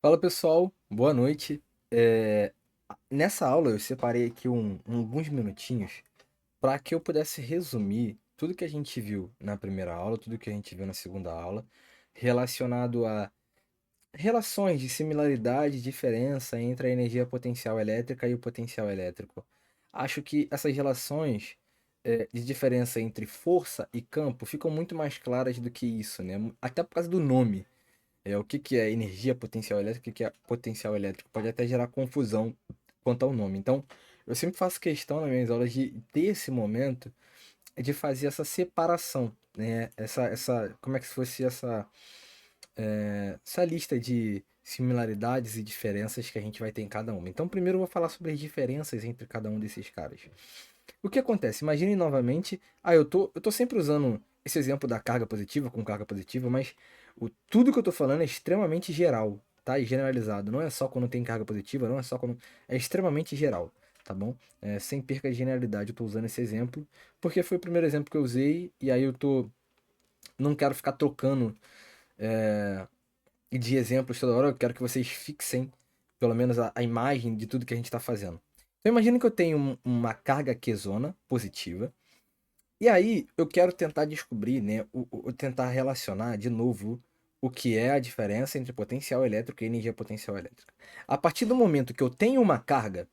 Fala pessoal, boa noite. Nessa aula eu separei aqui alguns minutinhos para que eu pudesse resumir tudo que a gente viu na primeira aula, tudo que a gente viu na segunda aula, relacionado a relações de similaridade e diferença entre a energia potencial elétrica e o potencial elétrico. Acho que essas relações de diferença entre força e campo ficam muito mais claras do que isso, né? Até por causa do nome. O que que é energia potencial elétrica, o que que é potencial elétrico. Pode até gerar confusão quanto ao nome. Então, eu sempre faço questão nas minhas aulas de ter esse momento de fazer essa separação, né? Como é que se fosse essa lista de similaridades e diferenças que a gente vai ter em cada uma. Então, primeiro eu vou falar sobre as diferenças entre cada um desses caras. O que acontece? Imagine novamente. Eu tô sempre usando esse exemplo da carga positiva com carga positiva, mas tudo que eu tô falando é extremamente geral, tá? E generalizado. Não é só quando tem carga positiva, não é só quando. É extremamente geral, tá bom? Sem perca de generalidade, eu tô usando esse exemplo, porque foi o primeiro exemplo que eu usei, e aí eu tô. Não quero ficar trocando de exemplos toda hora, eu quero que vocês fixem, pelo menos, a imagem de tudo que a gente está fazendo. Então imagina que eu tenho uma carga Qzona positiva. E aí, eu quero tentar descobrir, né, tentar relacionar de novo o que é a diferença entre potencial elétrico e energia potencial elétrica. A partir do momento que eu tenho uma carga,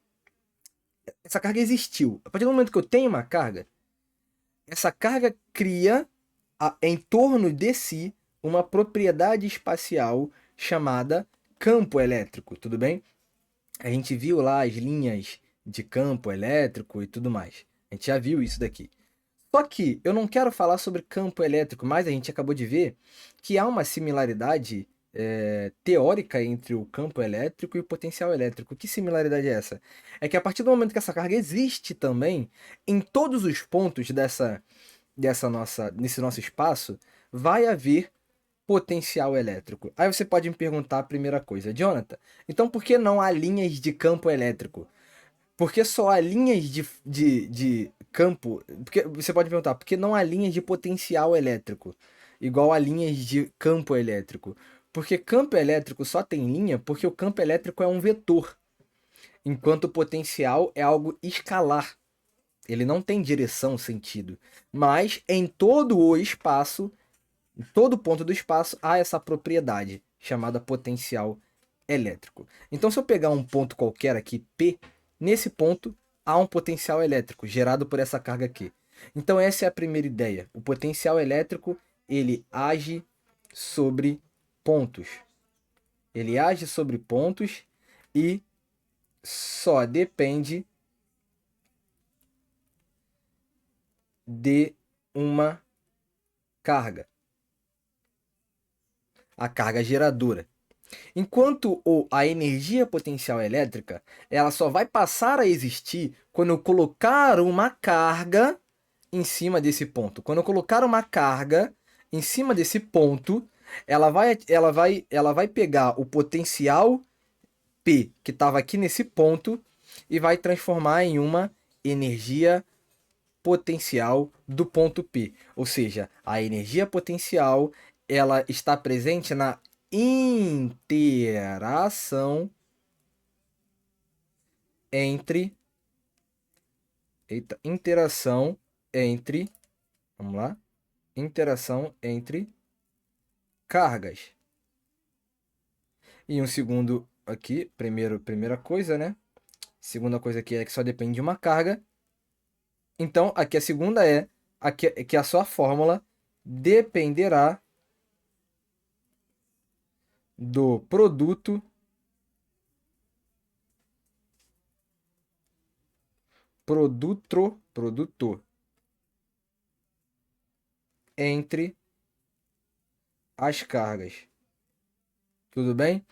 essa carga existiu. A partir do momento que eu tenho uma carga, essa carga cria em torno de si uma propriedade espacial chamada campo elétrico, tudo bem? A gente viu lá as linhas de campo elétrico e tudo mais. A gente já viu isso daqui. Só que eu não quero falar sobre campo elétrico, mas a gente acabou de ver que há uma similaridade teórica entre o campo elétrico e o potencial elétrico. Que similaridade é essa? É que a partir do momento que essa carga existe também, em todos os pontos nesse nosso espaço, vai haver potencial elétrico. Aí você pode me perguntar a primeira coisa, Jonathan, então por que não há linhas de campo elétrico? Porque só há linhas de campo. Porque você pode perguntar, por que não há linhas de potencial elétrico? Igual a linhas de campo elétrico. Porque campo elétrico só tem linha porque o campo elétrico é um vetor. Enquanto o potencial é algo escalar. Ele não tem direção, sentido. Mas em todo o espaço, em todo ponto do espaço, há essa propriedade chamada potencial elétrico. Então, se eu pegar um ponto qualquer aqui, P, nesse ponto há um potencial elétrico gerado por essa carga aqui. Então, essa é a primeira ideia. O potencial elétrico, ele age sobre pontos. Ele age sobre pontos e só depende de uma carga, a carga geradora. Enquanto a energia potencial elétrica, ela só vai passar a existir quando eu colocar uma carga em cima desse ponto. Quando eu colocar uma carga em cima desse ponto, ela vai pegar o potencial P que estava aqui nesse ponto e vai transformar em uma energia potencial do ponto P. Ou seja, a energia potencial ela está presente na interação entre interação entre, vamos lá, interação entre cargas. E um segundo aqui, primeira coisa, né? Segunda coisa aqui é que só depende de uma carga. Então, aqui a segunda é aqui, que a sua fórmula dependerá do produto entre as cargas. Tudo bem?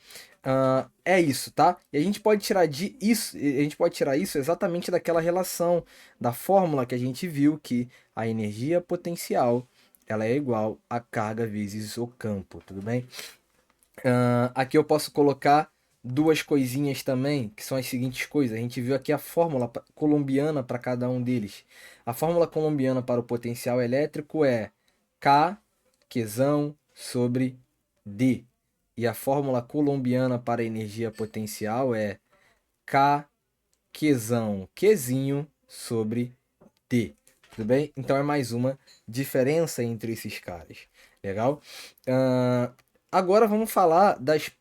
É isso, tá? E a gente pode tirar isso exatamente daquela relação da fórmula que a gente viu que a energia potencial ela é igual a carga vezes o campo, tudo bem? Aqui eu posso colocar duas coisinhas também, que são as seguintes coisas. A gente viu aqui a fórmula colombiana para cada um deles. A fórmula colombiana para o potencial elétrico é K, Qzão sobre D. E a fórmula coulombiana para energia potencial é K Qzão Qzinho sobre D. Tudo bem? Então é mais uma diferença entre esses caras. Legal? Agora vamos falar das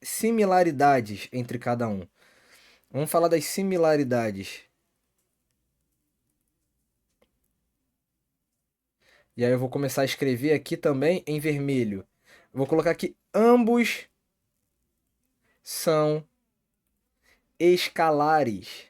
similaridades entre cada um. Vamos falar das similaridades. E aí eu vou começar a escrever aqui também em vermelho. Vou colocar aqui ambos são escalares.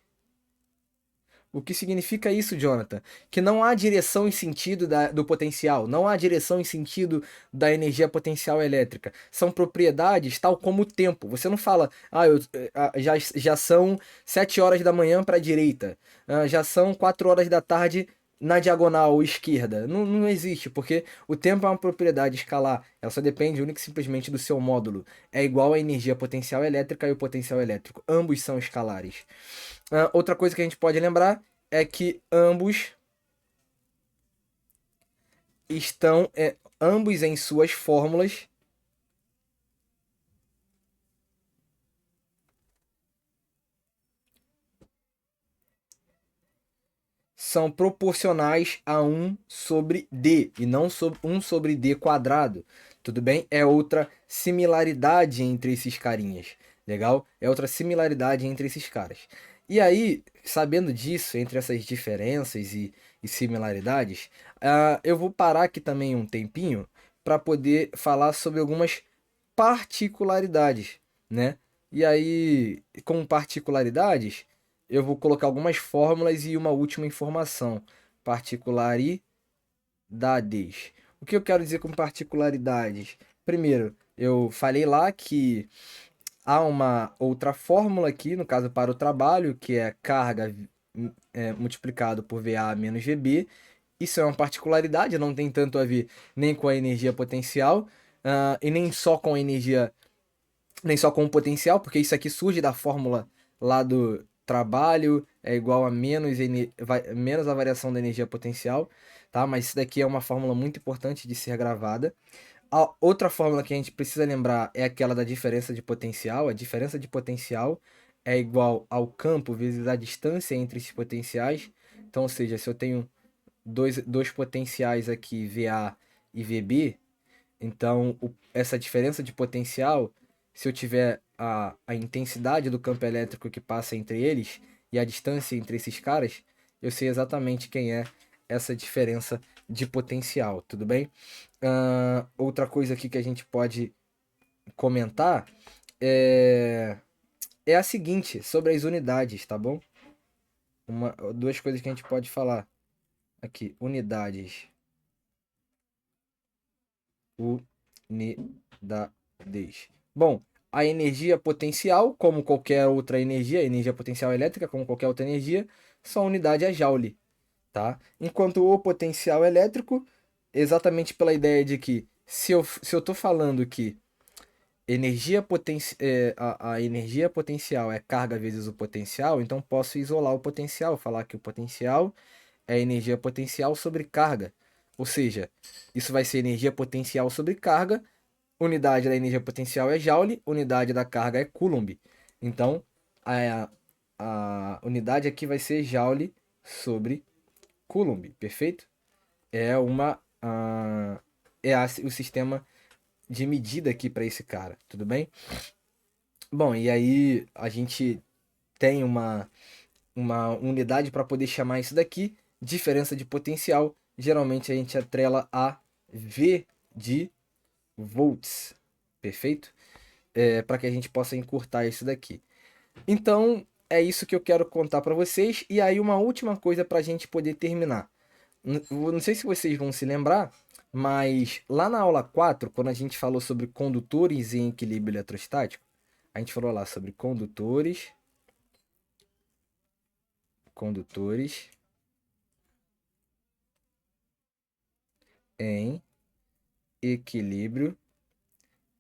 O que significa isso, Jonathan? Que não há direção e sentido do potencial, não há direção e sentido da energia potencial elétrica. São propriedades tal como o tempo. Você não fala, já são 7 horas da manhã para a direita, já são 4 horas da tarde na diagonal esquerda. Não, não existe, porque o tempo é uma propriedade escalar. Ela só depende única e simplesmente do seu módulo. É igual a energia potencial elétrica e o potencial elétrico. Ambos são escalares. Outra coisa que a gente pode lembrar é que ambos em suas fórmulas são proporcionais a 1 sobre D e não 1 sobre D quadrado. Tudo bem? É outra similaridade entre esses carinhas. Legal? É outra similaridade entre esses caras. E aí, sabendo disso, entre essas diferenças e similaridades, eu vou parar aqui também um tempinho para poder falar sobre algumas particularidades, né? E aí, com particularidades, eu vou colocar algumas fórmulas e uma última informação. Particularidades. O que eu quero dizer com particularidades? Primeiro, eu falei lá que há uma outra fórmula aqui, no caso para o trabalho, que é carga multiplicado por VA menos VB. Isso é uma particularidade, não tem tanto a ver nem com a energia potencial, e nem só com a energia, nem só com o potencial, porque isso aqui surge da fórmula lá do trabalho, é igual a menos a variação da energia potencial, tá? Mas isso daqui é uma fórmula muito importante de ser gravada. A outra fórmula que a gente precisa lembrar é aquela da diferença de potencial. A diferença de potencial é igual ao campo vezes a distância entre esses potenciais. Então, ou seja, se eu tenho dois potenciais aqui, VA e VB, então essa diferença de potencial, se eu tiver a intensidade do campo elétrico que passa entre eles e a distância entre esses caras, eu sei exatamente quem é essa diferença de potencial, tudo bem? Outra coisa aqui que a gente pode comentar é a seguinte, sobre as unidades, tá bom? Duas coisas que a gente pode falar aqui. Unidades. Unidades. Bom, a energia potencial, como qualquer outra energia, energia potencial elétrica, como qualquer outra energia, sua unidade é joule, tá? Enquanto o potencial elétrico, exatamente pela ideia de que se eu tô falando que a energia potencial é carga vezes o potencial, então posso isolar o potencial, falar que o potencial é energia potencial sobre carga. Ou seja, isso vai ser energia potencial sobre carga, unidade da energia potencial é joule, unidade da carga é coulomb. Então, a unidade aqui vai ser joule sobre coulomb, perfeito? É o sistema de medida aqui para esse cara, tudo bem? Bom, e aí a gente tem uma unidade para poder chamar isso daqui, diferença de potencial. Geralmente a gente atrela a V de volts, perfeito? Para que a gente possa encurtar isso daqui. Então, é isso que eu quero contar para vocês. E aí, uma última coisa para a gente poder terminar. Não sei se vocês vão se lembrar, mas lá na aula 4, quando a gente falou sobre condutores em equilíbrio eletrostático, a gente falou lá sobre condutores em equilíbrio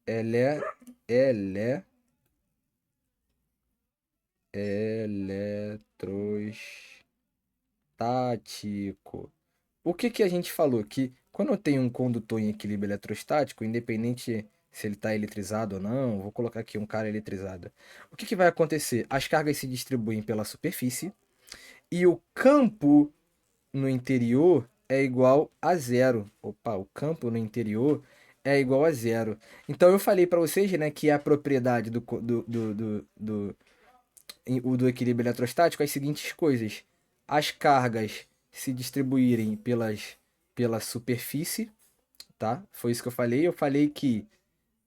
ele, ele, eletrostático. O que que a gente falou? Que quando eu tenho um condutor em equilíbrio eletrostático, independente se ele está eletrizado ou não. Vou colocar aqui um cara eletrizado. O que vai acontecer? As cargas se distribuem pela superfície e o campo no interior é igual a zero. Opa, o campo no interior é igual a zero. Então eu falei para vocês, né, que a propriedade do equilíbrio eletrostático é as seguintes coisas: as cargas se distribuírem pela superfície, tá? Foi isso que eu falei. Eu falei que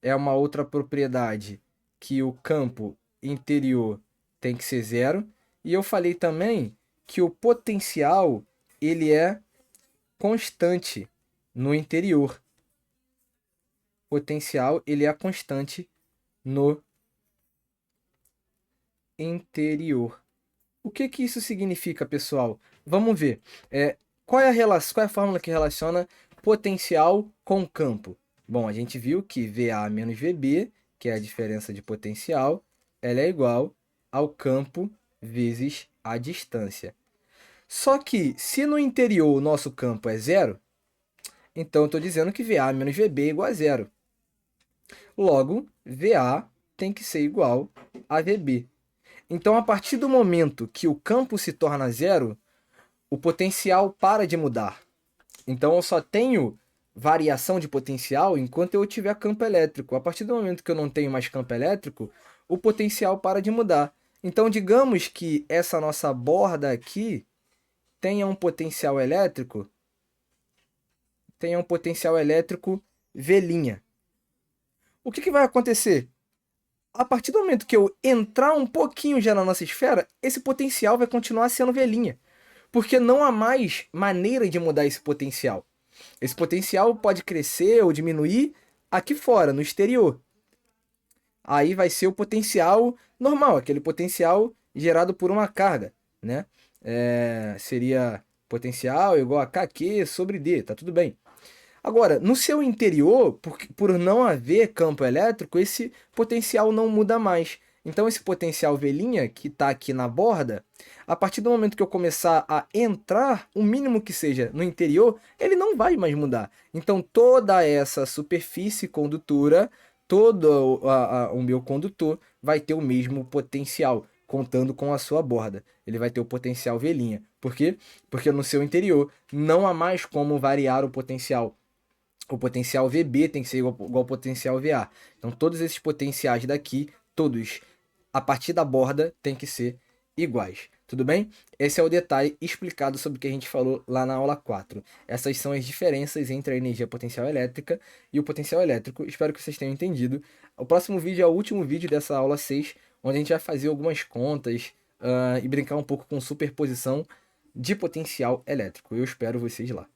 é uma outra propriedade que o campo interior tem que ser zero. E eu falei também que o potencial ele é constante no interior. Potencial ele é constante no interior. O que que isso significa, pessoal? Vamos ver. Qual é a fórmula que relaciona potencial com campo? Bom, a gente viu que VA menos VB, que é a diferença de potencial, ela é igual ao campo vezes a distância. Só que, se no interior o nosso campo é zero, então eu estou dizendo que VA menos VB é igual a zero. Logo, VA tem que ser igual a VB. Então, a partir do momento que o campo se torna zero, o potencial para de mudar. Então, eu só tenho variação de potencial enquanto eu tiver campo elétrico. A partir do momento que eu não tenho mais campo elétrico, o potencial para de mudar. Então, digamos que essa nossa borda aqui tenha um potencial elétrico V'. O que vai acontecer? A partir do momento que eu entrar um pouquinho já na nossa esfera, esse potencial vai continuar sendo V'. Porque não há mais maneira de mudar esse potencial. Esse potencial pode crescer ou diminuir aqui fora, no exterior. Aí vai ser o potencial normal, aquele potencial gerado por uma carga, né? Seria potencial igual a KQ sobre D, tá tudo bem. Agora, no seu interior, por não haver campo elétrico, esse potencial não muda mais. Então, esse potencial V' que está aqui na borda, a partir do momento que eu começar a entrar, o mínimo que seja no interior, ele não vai mais mudar. Então, toda essa superfície condutora, todo o meu condutor vai ter o mesmo potencial, contando com a sua borda. Ele vai ter o potencial V'. Por quê? Porque no seu interior não há mais como variar o potencial. O potencial VB tem que ser igual ao potencial VA. Então, todos esses potenciais daqui, todos a partir da borda, tem que ser iguais. Tudo bem? Esse é o detalhe explicado sobre o que a gente falou lá na aula 4. Essas são as diferenças entre a energia potencial elétrica e o potencial elétrico. Espero que vocês tenham entendido. O próximo vídeo é o último vídeo dessa aula 6, onde a gente vai fazer algumas contas e brincar um pouco com superposição de potencial elétrico. Eu espero vocês lá.